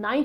9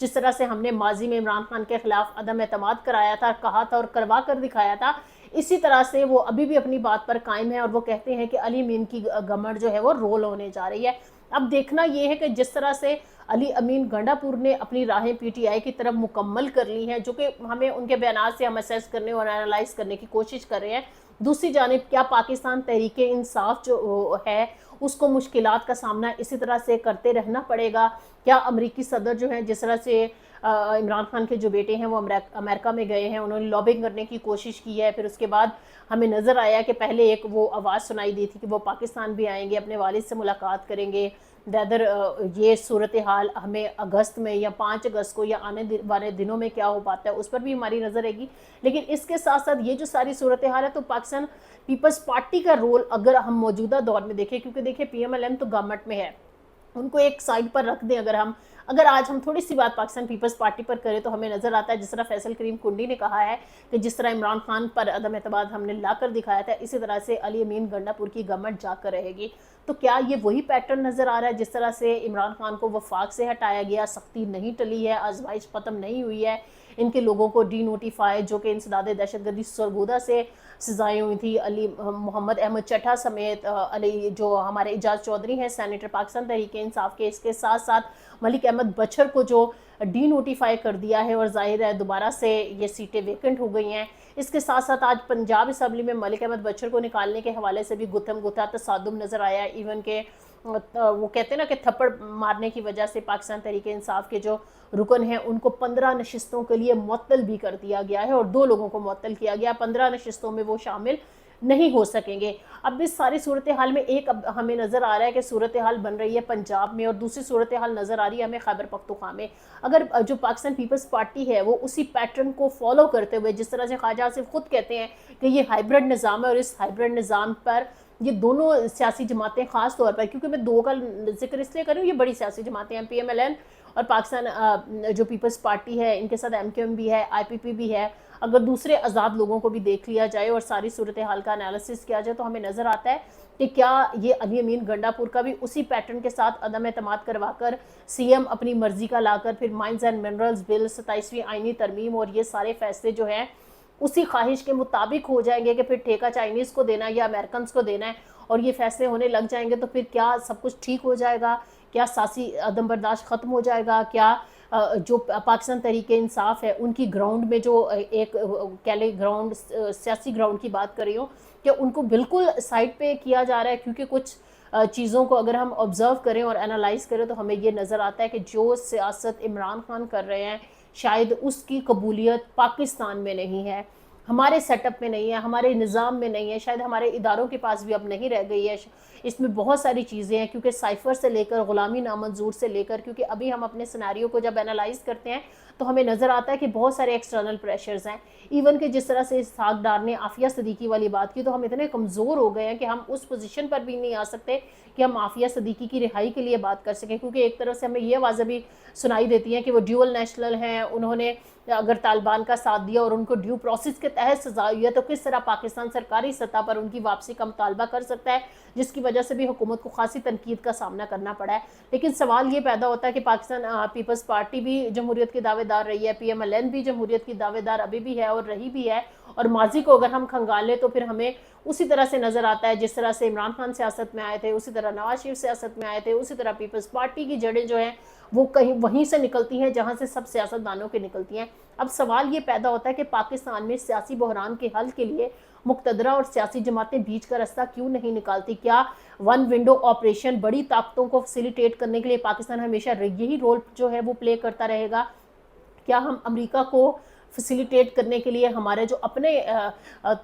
جس طرح سے ہم نے ماضی میں عمران خان کے خلاف عدم اعتماد کرایا تھا، کہا تھا اور کروا کر دکھایا تھا، اسی طرح سے وہ ابھی بھی اپنی بات پر قائم ہے اور وہ کہتے ہیں کہ علی امین کی گورنمنٹ جو ہے وہ رول ہونے جا رہی ہے۔ اب دیکھنا یہ ہے کہ جس طرح سے علی امین گنڈا پور نے اپنی راہیں پی ٹی آئی کی طرف مکمل کر لی ہیں، جو کہ ہمیں ان کے بیانات سے ہم اسیس کرنے اور انالائز کرنے کی کوشش کر رہے ہیں، دوسری جانب کیا پاکستان تحریک انصاف جو ہے اس کو مشکلات کا سامنا اسی طرح سے کرتے رہنا پڑے گا؟ کیا امریکی صدر جو ہیں جس طرح سے عمران خان کے جو بیٹے ہیں وہ امریکہ میں گئے ہیں، انہوں نے لابنگ کرنے کی کوشش کی ہے، پھر اس کے بعد ہمیں نظر آیا کہ پہلے ایک وہ آواز سنائی دی تھی کہ وہ پاکستان بھی آئیں گے، اپنے والد سے ملاقات کریں گے، ویدر یہ صورتحال ہمیں اگست میں یا 5 اگست کو یا آنے والے دنوں میں کیا ہو پاتا ہے اس پر بھی ہماری نظر رہے گی۔ لیکن اس کے ساتھ ساتھ یہ جو ساری صورتحال ہے تو پاکستان پیپلز پارٹی کا رول اگر ہم موجودہ دور میں دیکھیں، کیونکہ دیکھیں پی ایم ایل این تو گورنمنٹ میں ہے، ان کو ایک سائڈ پر رکھ دیں، اگر آج ہم تھوڑی سی بات پاکستان پیپلز پارٹی پر کریں تو ہمیں نظر آتا ہے جس طرح فیصل کریم کنڈی نے کہا ہے کہ جس طرح عمران خان پر عدم اعتماد ہم نے لا کر دکھایا تھا، اسی طرح سے علی امین گنڈا پور کی گورنمنٹ جا کر رہے گی۔ تو کیا یہ وہی پیٹرن نظر آ رہا ہے جس طرح سے عمران خان کو وفاق سے ہٹایا گیا، سختی نہیں ٹلی ہے، آزمائش ختم نہیں ہوئی ہے، ان کے لوگوں کو ڈی نوٹیفائی جو کہ انسداد دہشت گردی سرگودا سے سزائیں ہوئی تھی، علی محمد احمد چٹھا سمیت علی جو ہمارے اعجاز چودھری ہیں سینیٹر پاکستان تحریک انصاف کے، اس کے ساتھ ساتھ ملک احمد بچر کو جو ڈی نوٹیفائی کر دیا ہے اور ظاہر ہے دوبارہ سے یہ سیٹیں ویکنٹ ہو گئی ہیں۔ اس کے ساتھ ساتھ آج پنجاب اسمبلی میں ملک احمد بچر کو نکالنے کے حوالے سے بھی گتھم گتھا تصادم نظر آیا ہے، ایون کہ وہ کہتے ہیں نا کہ تھپڑ مارنے کی وجہ سے پاکستان تحریک انصاف کے جو رکن ہیں ان کو 15 نشستوں کے لیے معطل بھی کر دیا گیا ہے اور 2 لوگوں کو معطل کیا گیا، 15 نشستوں میں وہ شامل نہیں ہو سکیں گے۔ اب اس ساری صورتحال میں ایک ہمیں نظر آ رہا ہے کہ صورتحال بن رہی ہے پنجاب میں اور دوسری صورتحال نظر آ رہی ہے ہمیں خیبر پختونخوا میں۔ اگر جو پاکستان پیپلز پارٹی ہے وہ اسی پیٹرن کو فالو کرتے ہوئے، جس طرح سے خواجہ آصف خود کہتے ہیں کہ یہ ہائیبرڈ نظام ہے اور اس ہائیبرڈ نظام پر یہ دونوں سیاسی جماعتیں خاص طور پر، کیونکہ میں 2 کا ذکر اس لیے کروں، یہ بڑی سیاسی جماعتیں ہیں، پی ایم ایل این اور پاکستان جو پیپلز پارٹی ہے، ان کے ساتھ ایم کیو ایم بھی ہے، آئی پی پی بھی ہے، اگر دوسرے آزاد لوگوں کو بھی دیکھ لیا جائے اور ساری صورتحال کا انالیسس کیا جائے تو ہمیں نظر آتا ہے کہ کیا یہ علی امین گنڈا پور کا بھی اسی پیٹرن کے ساتھ عدم اعتماد کروا کر سی ایم اپنی مرضی کا لا کر پھر مائنز اینڈ منرلز بل، 27ویں آئینی ترمیم اور یہ سارے فیصلے جو ہیں اسی خواہش کے مطابق ہو جائیں گے کہ پھر ٹھیکہ چائنیز کو دینا ہے یا امریکنز کو دینا ہے اور یہ فیصلے ہونے لگ جائیں گے تو پھر کیا سب کچھ ٹھیک ہو جائے گا؟ کیا سیاسی عدم برداشت ختم ہو جائے گا؟ کیا جو پاکستان تحریک انصاف ہے ان کی گراؤنڈ میں جو ایک کیلے گراؤنڈ، سیاسی گراؤنڈ کی بات کر رہی ہوں کہ ان کو بالکل سائڈ پہ کیا جا رہا ہے؟ کیونکہ کچھ چیزوں کو اگر ہم آبزرو کریں اور انالائز کریں تو ہمیں یہ نظر آتا ہے کہ جو سیاست عمران خان کر رہے ہیں شاید اس کی قبولیت پاکستان میں نہیں ہے، ہمارے سیٹ اپ میں نہیں ہے، ہمارے نظام میں نہیں ہے، شاید ہمارے اداروں کے پاس بھی اب نہیں رہ گئی ہے۔ اس میں بہت ساری چیزیں ہیں، کیونکہ سائفر سے لے کر غلامی نامنظور سے لے کر، کیونکہ ابھی ہم اپنے سیناریو کو جب انالائز کرتے ہیں تو ہمیں نظر آتا ہے کہ بہت سارے ایکسٹرنل پریشرز ہیں، ایون کہ جس طرح سے اسحاق ڈار نے عافیہ صدیقی والی بات کی تو ہم اتنے کمزور ہو گئے ہیں کہ ہم اس پوزیشن پر بھی نہیں آ سکتے کہ ہم عافیہ صدیقی کی رہائی کے لیے بات کر سکیں، کیونکہ ایک طرف سے ہمیں یہ آوازیں بھی سنائی دیتی ہیں کہ وہ ڈیول نیشنل ہیں، انہوں نے اگر طالبان کا ساتھ دیا اور ان کو ڈیو پروسیس کے تحت سزا ہوئی ہے تو کس طرح پاکستان سرکاری سطح پر ان کی واپسی کا مطالبہ کر سکتا ہے، جس کی وجہ سے بھی حکومت کو خاصی تنقید کا سامنا کرنا پڑا ہے۔ لیکن سوال یہ پیدا ہوتا ہے کہ پاکستان پیپلز پارٹی بھی جمہوریت کی دعوے دار رہی ہے، پی ایم ایل این بھی جمہوریت کی دعوے دار ابھی بھی ہے اور رہی بھی ہے، اور ماضی کو اگر ہم کھنگالیں تو پھر ہمیں اسی طرح سے نظر آتا ہے جس طرح سے عمران خان سیاست میں آئے تھے، اسی طرح نواز شریف سیاست میں آئے تھے، اسی طرح پیپلز پارٹی کی جڑیں جو ہیں وہ کہیں وہیں سے نکلتی ہیں جہاں سے سب سیاستدانوں کی نکلتی ہیں۔ اب سوال یہ پیدا ہوتا ہے کہ پاکستان میں سیاسی بحران کے حل کے لیے مقتدرہ اور سیاسی جماعتیں بیچ کا راستہ کیوں نہیں نکالتی؟ کیا ون ونڈو آپریشن بڑی طاقتوں کو فیسیلیٹیٹ کرنے کے لیے پاکستان ہمیشہ یہی رول جو ہے وہ پلے کرتا رہے گا؟ کیا ہم امریکہ کو فیسیلیٹیٹ کرنے کے لیے ہمارے جو اپنے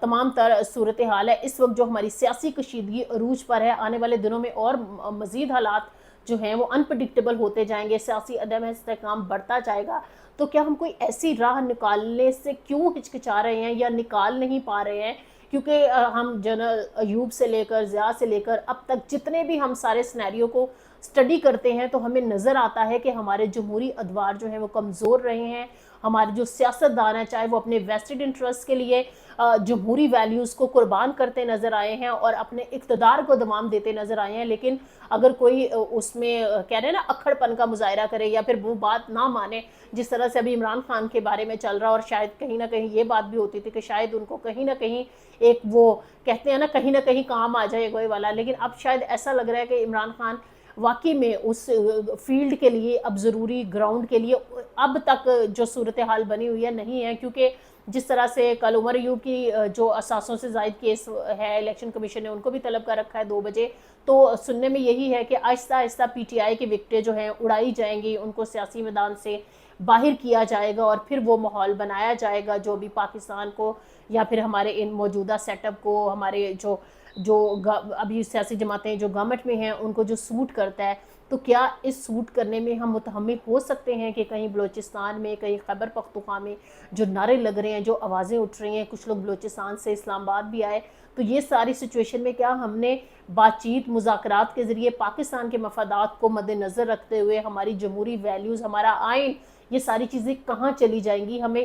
تمام تر صورتحال ہے اس وقت جو ہماری سیاسی کشیدگی عروج پر ہے، آنے والے دنوں میں اور مزید حالات جو ہیں وہ انپریڈکٹیبل ہوتے جائیں گے، سیاسی عدم استحکام بڑھتا جائے گا، تو کیا ہم کوئی ایسی راہ نکالنے سے کیوں ہچکچا رہے ہیں یا نکال نہیں پا رہے ہیں؟ کیونکہ ہم جنرل ایوب سے لے کر ضیاء سے لے کر اب تک جتنے بھی ہم سارے سینیریو کو اسٹڈی کرتے ہیں تو ہمیں نظر آتا ہے کہ ہمارے جمہوری ادوار جو ہیں وہ کمزور رہے ہیں. ہمارے جو سیاستدان ہیں چاہے وہ اپنے ویسٹڈ انٹرسٹ کے لیے جمہوری ویلیوز کو قربان کرتے نظر آئے ہیں اور اپنے اقتدار کو دوام دیتے نظر آئے ہیں. لیکن اگر کوئی اس میں کہہ رہے ہیں نا اکھڑ پن کا مظاہرہ کرے یا پھر وہ بات نہ مانے جس طرح سے ابھی عمران خان کے بارے میں چل رہا، اور شاید کہیں نہ کہیں یہ بات بھی ہوتی تھی کہ شاید ان کو کہیں نہ کہیں ایک وہ کہتے ہیں نا کہیں نہ کہیں کام آ جائے گوئے والا، لیکن اب شاید ایسا لگ رہا ہے کہ عمران خان واقعی میں اس فیلڈ کے لیے اب ضروری گراؤنڈ کے لیے اب تک جو صورتحال بنی ہوئی ہے نہیں ہے. کیونکہ جس طرح سے کل عمر ایوب کی جو اساسوں سے زائد کیس ہے الیکشن کمیشن نے ان کو بھی طلب کر رکھا ہے 2 بجے، تو سننے میں یہی ہے کہ آہستہ آہستہ پی ٹی آئی کی وکٹیں جو ہیں اڑائی جائیں گی، ان کو سیاسی میدان سے باہر کیا جائے گا اور پھر وہ ماحول بنایا جائے گا جو بھی پاکستان کو یا پھر ہمارے ان موجودہ سیٹ اپ کو، ہمارے جو ابھی سیاسی جماعتیں جو گورنمنٹ میں ہیں ان کو جو سوٹ کرتا ہے. تو کیا اس سوٹ کرنے میں ہم متحمل ہو سکتے ہیں کہ کہیں بلوچستان میں، کہیں خیبر پختونخوا میں جو نعرے لگ رہے ہیں، جو آوازیں اٹھ رہی ہیں، کچھ لوگ بلوچستان سے اسلام آباد بھی آئے، تو یہ ساری سچویشن میں کیا ہم نے بات چیت مذاکرات کے ذریعے پاکستان کے مفادات کو مد نظر رکھتے ہوئے ہماری جمہوری ویلیوز، ہمارا آئین، یہ ساری چیزیں کہاں چلی جائیں گی؟ ہم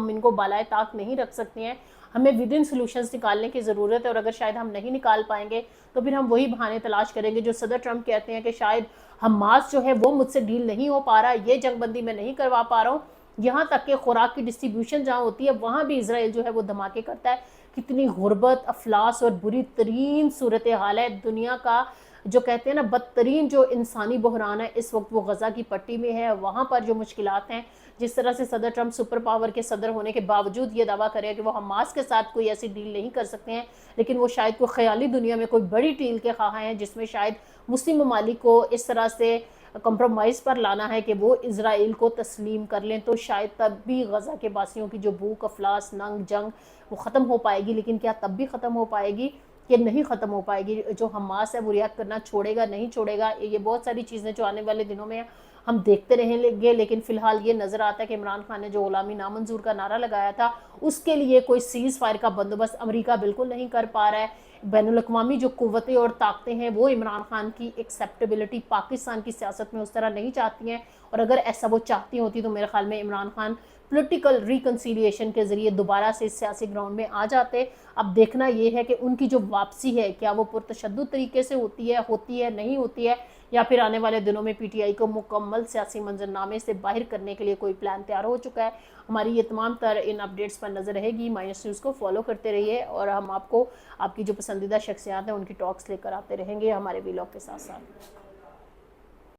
ان کو بالائے طاق نہیں رکھ سکتے ہیں. ہمیں ود ان سولوشنز نکالنے کی ضرورت ہے، اور اگر شاید ہم نہیں نکال پائیں گے تو پھر ہم وہی بہانے تلاش کریں گے جو صدر ٹرمپ کہتے ہیں کہ شاید حماس جو ہے وہ مجھ سے ڈیل نہیں ہو پا رہا، یہ جنگ بندی میں نہیں کروا پا رہا ہوں. یہاں تک کہ خوراک کی ڈسٹریبیوشن جہاں ہوتی ہے وہاں بھی اسرائیل جو ہے وہ دھماکے کرتا ہے. کتنی غربت، افلاس اور بری ترین صورتحال ہے دنیا کا، جو کہتے ہیں نا بدترین جو انسانی بحران ہے اس وقت وہ غزہ کی پٹی میں ہے. وہاں پر جو مشکلات ہیں، جس طرح سے صدر ٹرمپ سپر پاور کے صدر ہونے کے باوجود یہ دعویٰ کرے کہ وہ حماس کے ساتھ کوئی ایسی ڈیل نہیں کر سکتے ہیں، لیکن وہ شاید کوئی خیالی دنیا میں کوئی بڑی ڈیل کے خواہاں ہیں جس میں شاید مسلم ممالک کو اس طرح سے کمپرومائز پر لانا ہے کہ وہ اسرائیل کو تسلیم کر لیں. تو شاید تب بھی غزہ کے باسیوں کی جو بھوک، افلاس، ننگ، جنگ وہ ختم ہو پائے گی. لیکن کیا تب بھی ختم ہو پائے گی کہ نہیں ختم ہو پائے گی؟ جو حماس ہے وہ ریاکٹ کرنا چھوڑے گا نہیں چھوڑے گا؟ یہ بہت ساری چیزیں جو آنے والے دنوں میں ہم دیکھتے رہیں گے. لیکن فی الحال یہ نظر آتا ہے کہ عمران خان نے جو غلامی نامنظور کا نعرہ لگایا تھا اس کے لیے کوئی سیز فائر کا بندوبست امریکہ بالکل نہیں کر پا رہا ہے. بین الاقوامی جو قوتیں اور طاقتیں ہیں وہ عمران خان کی ایکسیپٹیبلٹی پاکستان کی سیاست میں اس طرح نہیں چاہتی ہیں، اور اگر ایسا وہ چاہتی ہوتی تو میرے خیال میں عمران خان پولیٹیکل ریکنسیلیشن کے ذریعے دوبارہ سے سیاسی گراؤنڈ میں آ جاتے. اب دیکھنا یہ ہے کہ ان کی جو واپسی ہے کیا وہ پرتشدد طریقے سے ہوتی ہے نہیں ہوتی ہے، یا پھر آنے والے دنوں میں پی ٹی آئی کو مکمل سیاسی منظرنامے سے باہر کرنے کے لیے کوئی پلان تیار ہو چکا ہے. ہماری یہ تمام تر ان اپڈیٹس پر نظر رہے گی. مائنس نیوز کو فالو کرتے رہیے اور ہم آپ کو آپ کی جو پسندیدہ شخصیات ہیں ان کی ٹاکس لے کر آتے رہیں گے ہمارے ویلاگ کے ساتھ ساتھ.